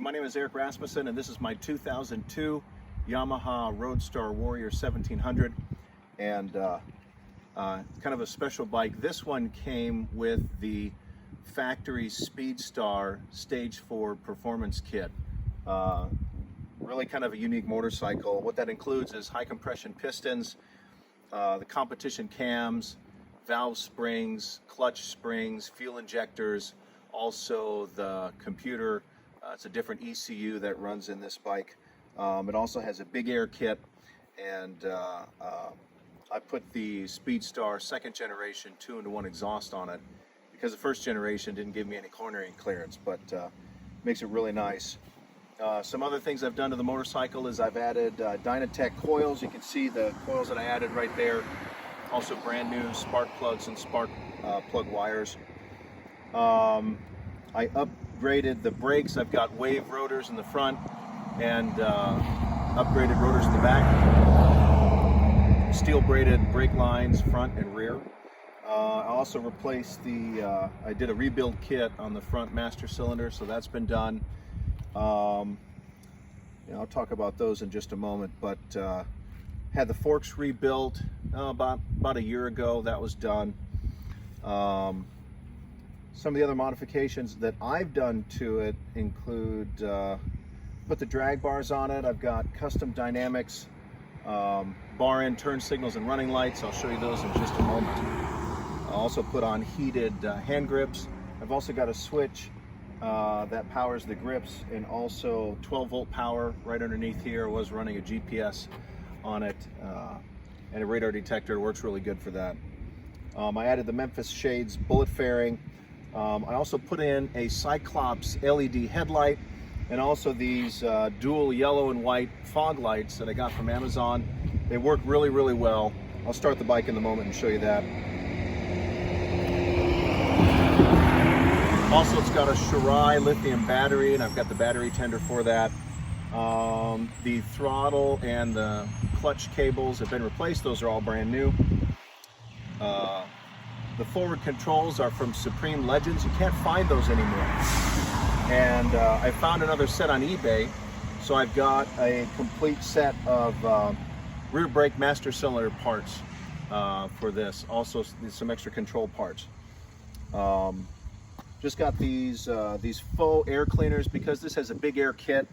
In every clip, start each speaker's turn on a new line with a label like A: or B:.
A: my name is Eric Rasmussen, and this is my 2002 Yamaha RoadStar Warrior 1700, and kind of a special bike. This one came with the factory Speedstar Stage 4 performance kit. Really kind of a unique motorcycle. What that includes is high compression pistons, the competition cams, valve springs, clutch springs, fuel injectors, also the computer. It's a different ECU that runs in this bike. It also has a big air kit, and I put the Speedstar second generation 2-in-1 exhaust on it because the first generation didn't give me any cornering clearance, but makes it really nice. Some other things I've done to the motorcycle is I've added Dynatech coils. You can see the coils that I added right there. Also brand new spark plugs and spark plug wires. I upgraded the brakes. I've got wave rotors in the front and upgraded rotors in the back. Steel braided brake lines front and rear. I also replaced I did a rebuild kit on the front master cylinder, so that's been done. I'll talk about those in just a moment, but had the forks rebuilt about a year ago. That was done. Some of the other modifications that I've done to it include put the drag bars on it. I've got custom dynamics, bar end turn signals and running lights. I'll show you those in just a moment. I also put on heated hand grips. I've also got a switch that powers the grips, and also 12-volt power right underneath here. I was running a GPS on it and a radar detector. It works really good for that. I added the Memphis Shades bullet fairing. I also put in a Cyclops LED headlight, and also these dual yellow and white fog lights that I got from Amazon. They work really, really well. I'll start the bike in a moment and show you that. Also, it's got a Shirai lithium battery, and I've got the battery tender for that. The throttle and the clutch cables have been replaced. Those are all brand new. The forward controls are from Supreme Legends. You can't find those anymore. And I found another set on eBay, so I've got a complete set of rear brake master cylinder parts for this. Also, some extra control parts. Just got these faux air cleaners because this has a big air kit.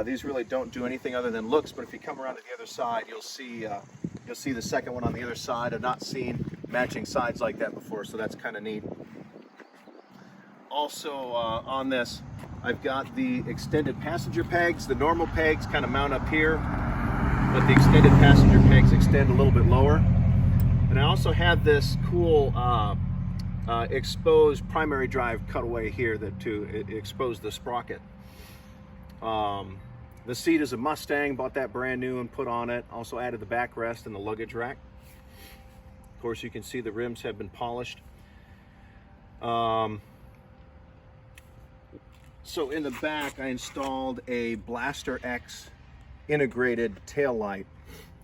A: These really don't do anything other than looks, but if you come around to the other side, you'll see the second one on the other side. I've not seen matching sides like that before, so that's kind of neat. Also on this, I've got the extended passenger pegs. The normal pegs kind of mount up here, but the extended passenger pegs extend a little bit lower. And I also have this cool exposed primary drive cutaway here to expose the sprocket. The seat is a Mustang, bought that brand new and put on it. Also added the backrest and the luggage rack. Of course, you can see the rims have been polished. So in the back, I installed a Blaster X integrated tail light,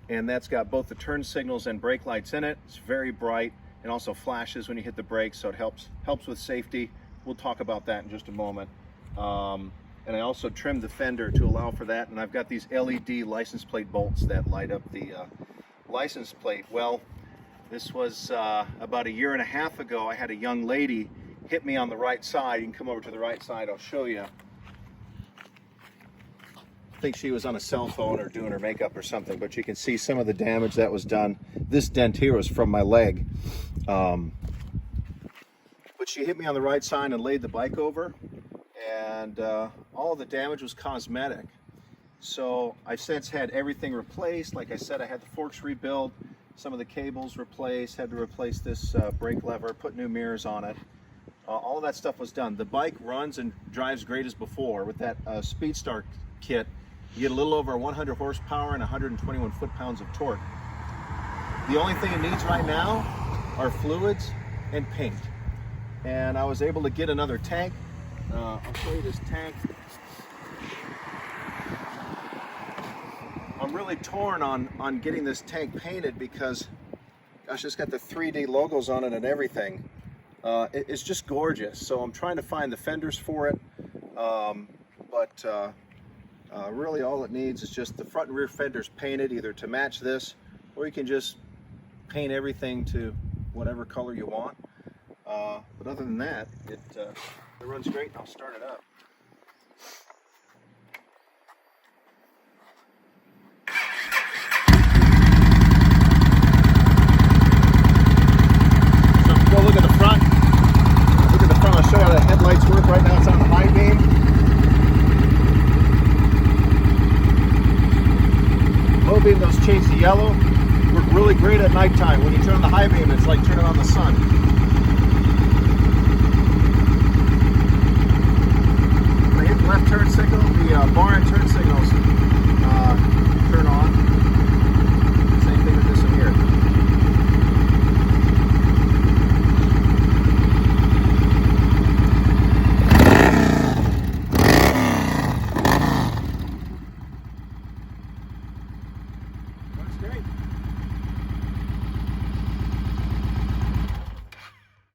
A: and that's got both the turn signals and brake lights in it. It's very bright and also flashes when you hit the brakes, so it helps with safety. We'll talk about that in just a moment. And I also trimmed the fender to allow for that, and I've got these LED license plate bolts that light up the license plate. Well, this was about 1.5 years ago. I had a young lady hit me on the right side. You can come over to the right side, I'll show you. I think she was on a cell phone or doing her makeup or something, but you can see some of the damage that was done. This dent here was from my leg. But she hit me on the right side and laid the bike over, and all the damage was cosmetic. So I've since had everything replaced. Like I said, I had the forks rebuilt, some of the cables replaced, had to replace this brake lever, put new mirrors on it. All of that stuff was done. The bike runs and drives great as before. With that Speedstar kit, you get a little over 100 horsepower and 121 foot-pounds of torque. The only thing it needs right now are fluids and paint. And I was able to get another tank. I'll show you this tank. I'm really torn on getting this tank painted because, gosh, it's got the 3D logos on it and everything. It's just gorgeous. So I'm trying to find the fenders for it. but really all it needs is just the front and rear fenders painted either to match this, or you can just paint everything to whatever color you want. But other than that, it runs great, and I'll start it up. So go look at the front. Look at the front. I'll show you how the headlights work. Right now it's on the high beam. Low beam, those change to yellow. Work really great at nighttime. When you turn on the high beam, it's like turning on the sun. When I hit the left turn signal, the bar and turn signals turn on. Same thing with this one here. That's great.